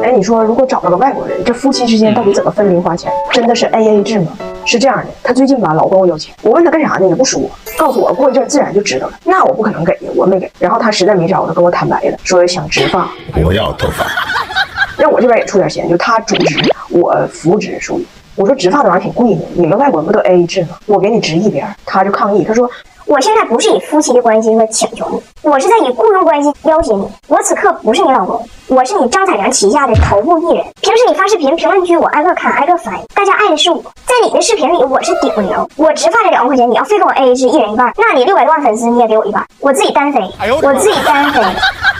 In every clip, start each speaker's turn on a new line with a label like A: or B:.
A: 哎，你说如果找了个外国人，这夫妻之间到底怎么分零花钱？真的是 AA 制吗？是这样的，她最近吧老管我要钱，我问她干啥呢也不说，告诉我过一阵自然就知道了。那我不可能给呀，我没给。然后她实在没招了，跟我坦白了，说想植发，
B: 我要头发，
A: 让我这边也出点钱，就她主植，我扶植属于。我说植发这玩意儿挺贵的，你们外国人不都 AA 制吗？我给你植一边，她就抗议，她说。
C: 我现在不是以夫妻的关系和请求你，我是在以雇佣关系要挟你。我此刻不是你老公，我是你张彩良旗下的头部艺人。平时你发视频评论区我挨个看挨个翻译，大家爱的是我。在你的视频里我是顶流，我植发这2万块钱你要非跟我 AA 制一人一半，那你600多万粉丝你也给我一半，我自己单飞，我自己单飞。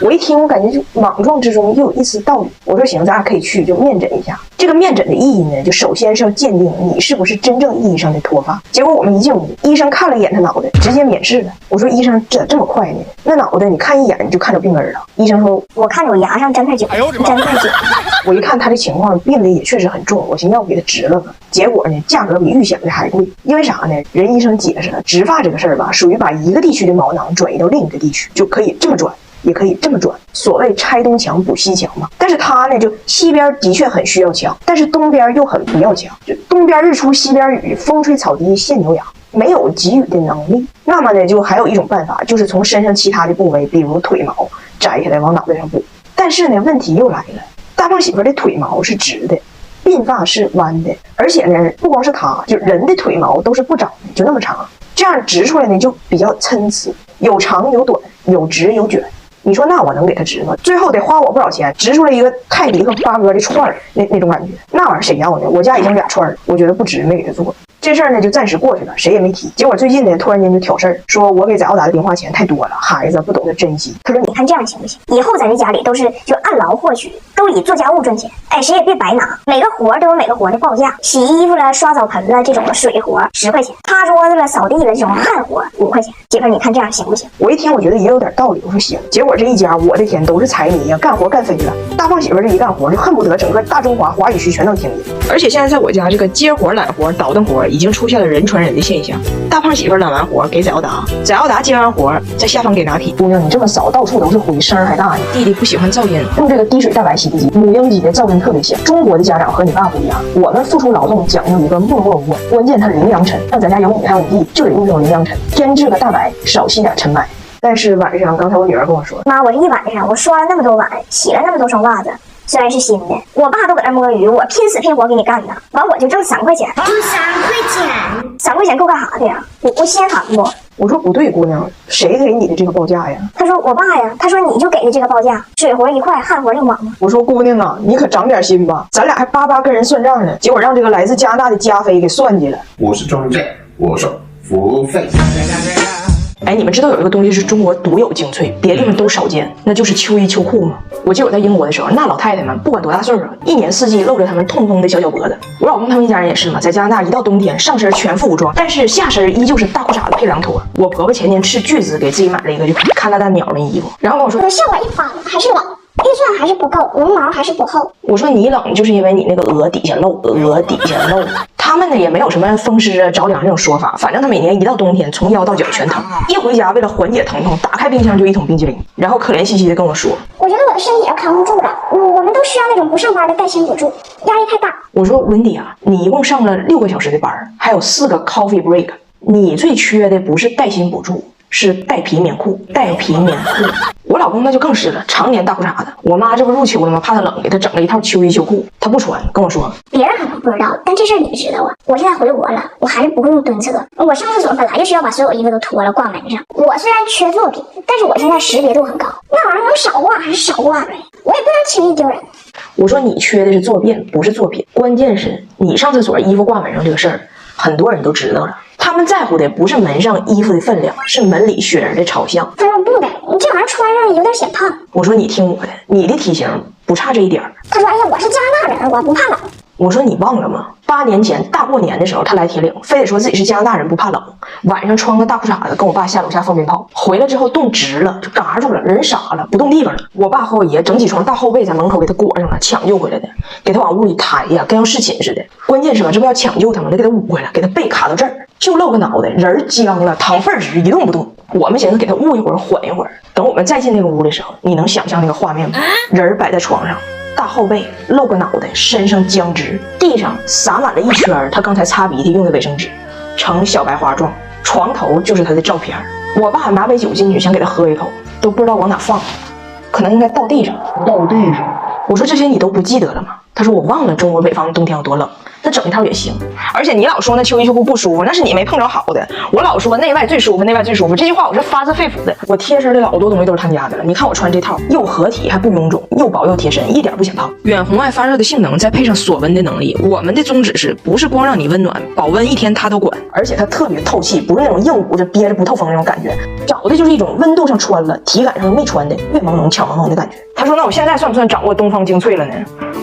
A: 我一听我感觉就莽撞之中又有一丝道理，我说行，咱俩可以去就面诊一下。这个面诊的意义呢，就首先是要鉴定你是不是真正意义上的脱发。结果我们一进屋，医生看了一眼他脑袋，直接免试了。我说医生这么快呢？那脑袋你看一眼你就看着病根了。医生说
C: 我看着我牙上粘块酒，粘块酒。
A: 我一看他这情况病的也确实很重，我寻思要不给他植了吧。结果呢价格比预想的还贵，因为啥呢？人医生解释了，植发这个事儿吧，属于把一个地区的毛囊转移到另一个地区，就可以这么转。也可以这么转，所谓拆东墙补西墙嘛。但是他呢，就西边的确很需要墙，但是东边又很不要墙，就东边日出西边雨，风吹草低见牛羊，没有给予的能力。那么呢，就还有一种办法，就是从身上其他的部位，比如腿毛摘下来往脑袋上补。但是呢，问题又来了，大胖媳妇的腿毛是直的，鬓发是弯的，而且呢，不光是她，就人的腿毛都是不长的，就那么长，这样植出来呢就比较参差，有长有短，有直有卷。你说那我能给他植吗？最后得花我不少钱，植出来一个泰迪和八哥的串儿，那种感觉，那玩意儿谁要呢？我家已经2串了，我觉得不值，没给他做。这事儿呢就暂时过去了，谁也没提。结果最近呢，突然间就挑事儿，说我给翟奥达的零花钱太多了，孩子不懂得珍惜。
C: 他说你看这样行不行？以后咱这家里都是就按劳获取，都以做家务赚钱。哎，谁也别白拿，每个活都有每个活的报价。洗衣服了、刷澡盆了这种水活10块钱，擦桌子了、扫地了这种汗活5块钱。媳妇，你看这样行不行？
A: 我一听我觉得也有点道理，我说行。结果这一家，我的天，都是财迷呀，干活干飞了。大胖媳妇这一干活，就恨不得整个大中华华语区全都听见。而且现在在我家这个接活、揽活、倒腾活已经出现了人传人的现象。大胖媳妇揽完活给翟奥达，翟奥达接完活在下方给拿铁。姑娘，你这么扫，到处都是灰，声还大呢。弟弟不喜欢噪音，用这个滴水大白洗涤机，母婴机的噪音特别小。中国的家长和你爸不一样，我们付出劳动讲究一个默默无闻，关键它零扬尘。像咱家有你还有你弟，就得用这种零扬尘，添置个大白，少吸点尘霾。但是晚上，刚才我女儿跟我说，
C: 妈，我这一晚上我刷了那么多碗，洗了那么多双袜子，虽然是新的，我爸都搁那摸鱼，我拼死拼活给你干的，完我就挣3块钱，就3块钱，3块钱够干啥的呀？我稀罕不？
A: 我说不对，姑娘，谁给你的这个报价呀？
C: 他说我爸呀，他说你就给的这个报价，水活1块，汗活6毛。
A: 我说姑娘啊，你可长点心吧，咱俩还巴巴跟人算账呢，结果让这个来自加拿大的加菲给算计了。
B: 我是中介，我收服务费。
A: 哎，你们知道有一个东西是中国独有精粹，别的地方都少见，那就是秋衣秋裤吗？我记得我在英国的时候，那老太太们不管多大岁数，一年四季露着他们痛风的小脚脖子。我老公他们一家人也是嘛，在加拿大一到冬天，上身全副武装，但是下身依旧是大裤衩子配凉拖。我婆婆前年斥巨资给自己买了一个就看大鸟的衣服，然后跟我说，
C: 效果一发还是冷。预算还是不够，绒毛还是不厚。
A: 我说你冷就是因为你那个额底下露，额底下露。他们呢也没有什么风湿啊、着凉这种说法，反正他每年一到冬天，从腰到脚全疼。一回家为了缓解疼痛，打开冰箱就一桶冰淇淋，然后可怜兮兮的跟我说：“
C: 我觉得我的身体要扛不住了，我们都需要那种不上班的带薪补助，压力太大。”
A: 我说温迪啊，你一共上了6个小时的班，还有4个 coffee break， 你最缺的不是带薪补助。是带皮棉裤，带皮棉裤。我老公那就更是了，常年大裤衩子。我妈这不入秋了吗？怕他冷，给他整了一套秋衣秋裤，他不穿，跟我说，
C: 别人可能不知道，但这事儿你知道啊。我现在回国了，我还是不会用蹲厕。我上厕所本来就需要把所有衣服都脱了挂门上。我虽然缺作品，但是我现在识别度很高，那玩意儿能少挂还是少挂呗，我也不能轻易丢人。
A: 我说你缺的是作变，不是作品。关键是你上厕所衣服挂门上这个事儿，很多人都知道了。他们在乎的不是门上衣服的分量，是门里雪人的朝向。
C: 他说不的，你这玩意儿穿上有点显胖。
A: 我说你听我的，你的体型不差这一点。
C: 他说哎呀，我是加拿大人，我不怕冷。
A: 我说你忘了吗？8年前大过年的时候，他来铁岭，非得说自己是加拿大人不怕冷，晚上穿个大裤衩子跟我爸下楼下放鞭炮，回来之后冻直了，就嘎住了，人傻了，不动地方了。我爸和我爷整几床大厚被在门口给他裹上了，抢救回来的，给他往屋里抬呀，跟要侍寝似的。关键是吧，这不要抢救他吗？得给他捂回来，给他背卡到这儿，就露个脑袋，人僵了，躺份儿直，一动不动。我们寻思给他捂一会儿，缓一会儿。等我们再进那个屋的时候，你能想象那个画面吗？人摆在床上，大后背露个脑袋，身上僵直，地上撒满了一圈他刚才擦鼻涕用的卫生纸，呈小白花状。床头就是他的照片。我爸拿杯酒进去，想给他喝一口，都不知道往哪放，可能应该倒地上。我说这些你都不记得了吗？他说我忘了中国北方冬天有多冷。他整一套也行，而且你老说那秋衣秋裤不舒服，那是你没碰着好的。我老说内外最舒服，内外最舒服，这句话我是发自肺腑的。我贴身的老多东西都是他们家的了，你看我穿这套又合体还不臃肿，又薄又贴身，一点不显胖。远红外发热的性能，再配上锁温的能力，我们的宗旨是不是光让你温暖，保温一天它都管。而且它特别透气，不是那种硬捂着憋着不透风那种感觉，找的就是一种温度上穿了，体感上没穿的，越朦胧强朦胧的感觉。他说那我现在算不算掌握东方精粹了呢？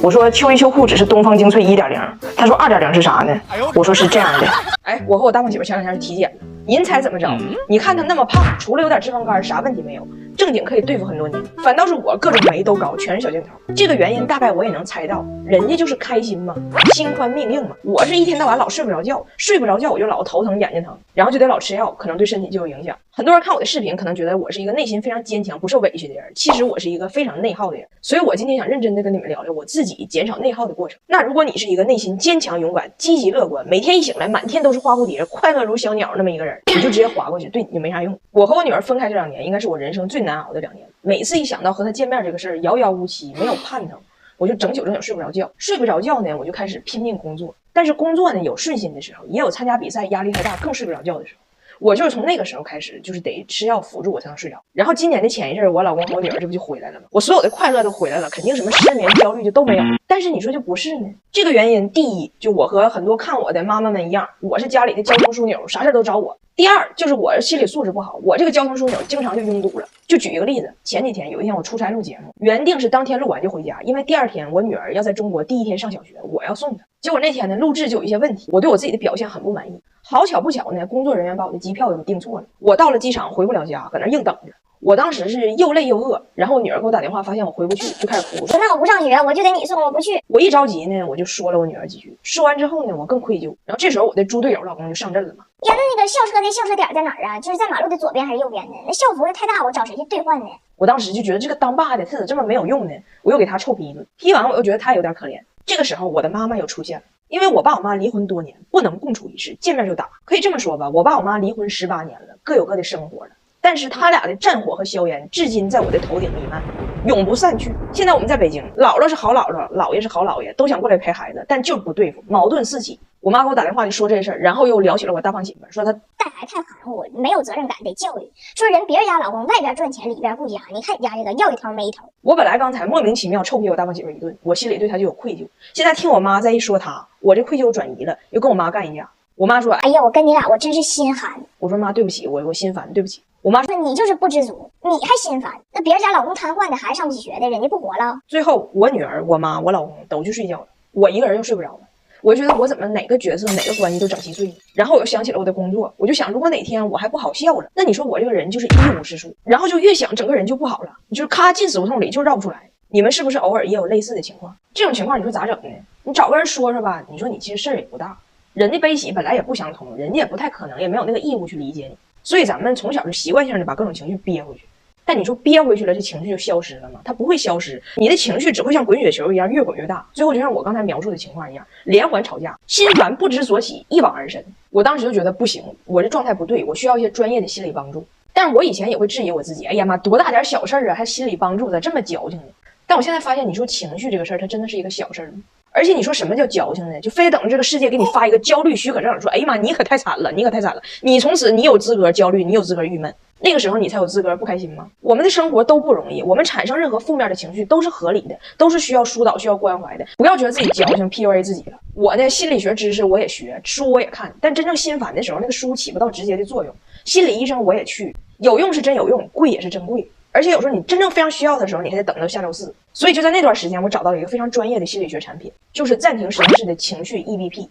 A: 我说秋衣秋裤只是东方精粹 1.0， 他说2.0是啥呢？我说是这样的。哎，我和我大胖媳妇前2天去体检了，您猜怎么着？你看她那么胖，除了有点脂肪肝，啥问题没有，正经可以对付很多年。反倒是我各种酶都高，全是小箭头。这个原因大概我也能猜到，人家就是开心嘛，心宽命硬嘛。我是一天到晚老睡不着觉，睡不着觉我就老头疼眼睛疼，然后就得老吃药，可能对身体就有影响。很多人看我的视频，可能觉得我是一个内心非常坚强、不受委屈的人，其实我是一个非常内耗的人。所以我今天想认真的跟你们聊聊我自己减少内耗的过程。那如果你是一个内心坚强、勇敢、积极乐观，每天一醒来满天都是花蝴蝶，快乐如小鸟那么一个人，你就直接划过去，对你就没啥用。我和我女儿分开这2年，应该是我人生最难熬的2年。每次一想到和她见面这个事儿，遥遥无期，没有盼头，我就整宿睡不着觉。睡不着觉呢，我就开始拼命工作。但是工作呢，有顺心的时候，也有参加比赛压力太大更睡不着觉的时候。我就是从那个时候开始，就是得吃药辅助我才能睡着。然后今年的前一阵，我老公和我女儿这不就回来了吗？我所有的快乐都回来了，肯定什么失眠、焦虑就都没有。但是你说就不是呢？这个原因，第一，就我和很多看我的妈妈们一样，我是家里的交通枢纽，啥事都找我。第二，就是我心理素质不好，我这个交通枢纽经常就拥堵了。就举一个例子，前几天有一天我出差录节目，原定是当天录完就回家，因为第2天我女儿要在中国第1天上小学，我要送她。结果那天呢，录制就有一些问题，我对我自己的表现很不满意。好巧不巧呢，工作人员把我的机票给订错了，我到了机场回不了家，搁那硬等着。我当时是又累又饿，然后我女儿给我打电话，发现我回不去，就开始哭，说
C: 那我不上学，我就得你送，我不去。
A: 我一着急呢，我就说了我女儿几句，说完之后呢，我更愧疚。然后这时候我的猪队友老公就上阵了嘛。
C: 呀，那个校车的校车点在哪儿啊？就是在马路的左边还是右边呢？那校服太大，我找谁去兑换呢？
A: 我当时就觉得这个当爸的他咋这么没有用呢？我又给他臭批一顿，批完我又觉得他有点可怜。这个时候我的妈妈又出现了。因为我爸我妈离婚多年，不能共处一室，见面就打。可以这么说吧，我爸我妈离婚18年了，各有各的生活了。但是他俩的战火和硝烟，至今在我的头顶弥漫，永不散去。现在我们在北京，姥姥是好姥姥，姥爷是好姥爷，都想过来陪孩子，但就是不对付，矛盾四起。我妈给我打电话就说这事儿，然后又聊起了我大胖媳妇，说她
C: 带孩子太含糊，没有责任感，得教育。说人别人家老公外边赚钱，里边顾家，你看你家这个要一头没一头。
A: 我本来刚才莫名其妙臭批我大胖媳妇一顿，我心里对她就有愧疚。现在听我妈再一说她，我这愧疚转移了，又跟我妈干一架。我妈说：“
C: 哎呀，我跟你俩我真是心寒。”
A: 我说：“妈，对不起，我心烦，对不起。”我妈说：“
C: 你就是不知足，你还心烦。那别人家老公瘫痪的，孩子上不起学的，人家不活了。”
A: 最后，我女儿、我妈、我老公都去睡觉了，我一个人又睡不着了。我觉得我怎么哪个角色哪个关系都整稀碎了。然后我又想起了我的工作，我就想，如果哪天我还不好笑了，那你说我这个人就是一无是处。然后就越想整个人就不好了，你就是咔进死胡同里就绕不出来。你们是不是偶尔也有类似的情况？这种情况你说咋整呢？你找个人说说吧，你说你其实事儿也不大，人的悲喜本来也不相通，人家也不太可能，也没有那个义务去理解你。所以咱们从小就习惯性的把各种情绪憋回去。但你说憋回去了，这情绪就消失了吗？它不会消失，你的情绪只会像滚雪球一样越滚越大，最后就像我刚才描述的情况一样，连环吵架，心烦不知所起，一往而深。我当时就觉得不行，我这状态不对，我需要一些专业的心理帮助。但是我以前也会质疑我自己，哎呀妈，多大点小事啊，还心理帮助，咋这么矫情呢？但我现在发现，你说情绪这个事儿，它真的是一个小事儿吗？而且你说什么叫矫情呢？就非得等着这个世界给你发一个焦虑许可证，说哎呀妈，你可太惨了，你可太惨了，你从此你有资格焦虑，你有资格郁闷，那个时候你才有资格不开心吗？我们的生活都不容易，我们产生任何负面的情绪都是合理的，都是需要疏导需要关怀的，不要觉得自己矫情 PUA 自己了。我呢，心理学知识我也学，书我也看，但真正心烦的时候，那个书起不到直接的作用。心理医生我也去，有用是真有用，贵也是真贵。而且有时候你真正非常需要的时候，你还得等到下周4。所以就在那段时间，我找到了一个非常专业的心理学产品，就是暂停实验室的情绪 EVP。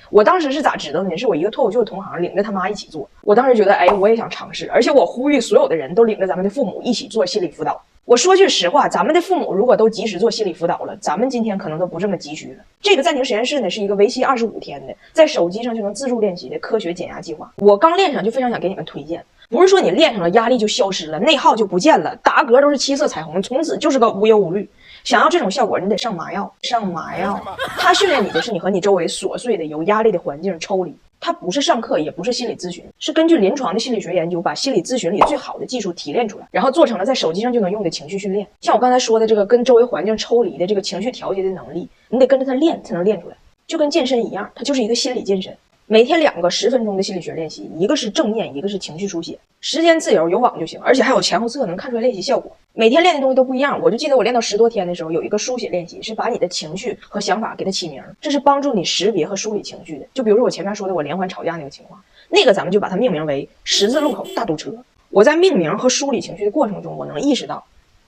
A: 我当时是咋知道呢？是我一个脱口秀的同行领着他妈一起做。我当时觉得，哎，我也想尝试，而且我呼吁所有的人都领着咱们的父母一起做心理辅导。我说句实话，咱们的父母如果都及时做心理辅导了，咱们今天可能都不这么急需了。这个暂停实验室呢，是一个为期25天的，在手机上就能自助练习的科学减压计划。我刚练上就非常想给你们推荐。不是说你练上了压力就消失了，内耗就不见了，打个嗝都是7色彩虹，从此就是个无忧无虑。想要这种效果，你得上麻药，上麻药。它训练你的是你和你周围琐碎的、有压力的环境抽离。它不是上课，也不是心理咨询，是根据临床的心理学研究，把心理咨询里最好的技术提炼出来，然后做成了在手机上就能用的情绪训练。像我刚才说的这个跟周围环境抽离的这个情绪调节的能力，你得跟着它练才能练出来，就跟健身一样，它就是一个心理健身。每天2个10分钟的心理学练习，一个是正念，一个是情绪书写，时间自由，有网就行，而且还有前后测，能看出来练习效果。每天练的东西都不一样，我就记得我练到10多天的时候，有一个书写练习，是把你的情绪和想法给它起名，这是帮助你识别和梳理情绪的。就比如说我前面说的我连环吵架那个情况，那个咱们就把它命名为十字路口大堵车。我在命名和梳理情绪的过程中，我能意识到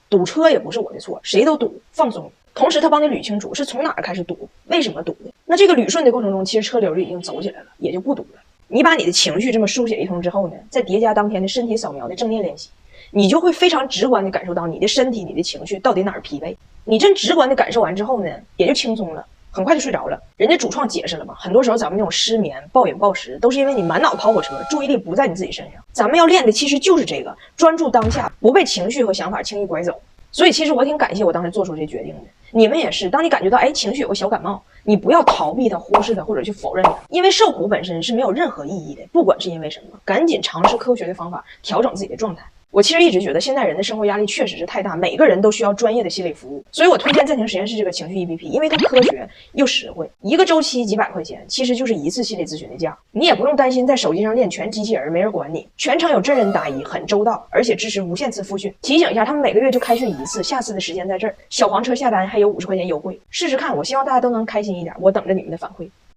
A: 堵车也不是我的错，谁都堵，放松。同时他帮你捋清楚是从哪儿开始堵，为什么堵的。那这个捋顺的过程中，其实车流就已经走起来了，也就不堵了。你把你的情绪这么书写一通之后呢，再叠加当天的身体扫描的正念练习，你就会非常直观的感受到你的身体、你的情绪到底哪儿疲惫。你真直观的感受完之后呢，也就轻松了，很快就睡着了。人家主创解释了嘛，很多时候咱们那种失眠、暴饮暴食，都是因为你满脑跑火车，注意力不在你自己身上。咱们要练的其实就是这个，专注当下，不被情绪和想法轻易拐走。所以其实我挺感谢我当时做出这决定的。你们也是，当你感觉到情绪有个小感冒，你不要逃避它、忽视它或者去否认它，因为受苦本身是没有任何意义的，不管是因为什么，赶紧尝试科学的方法调整自己的状态。我其实一直觉得现在人的生活压力确实是太大，每个人都需要专业的心理服务，所以我推荐暂停实验室这个情绪 EBP， 因为它科学又实惠，一个周期几百块钱，其实就是一次心理咨询的价，你也不用担心在手机上练全机器人没人管你，全程有真人答疑，很周到，而且支持无限次复训。提醒一下，他们每个月就开训一次，下次的时间在这儿，小黄车下单还有50块钱优惠，试试看，我希望大家都能开心一点，我等着你们的反馈。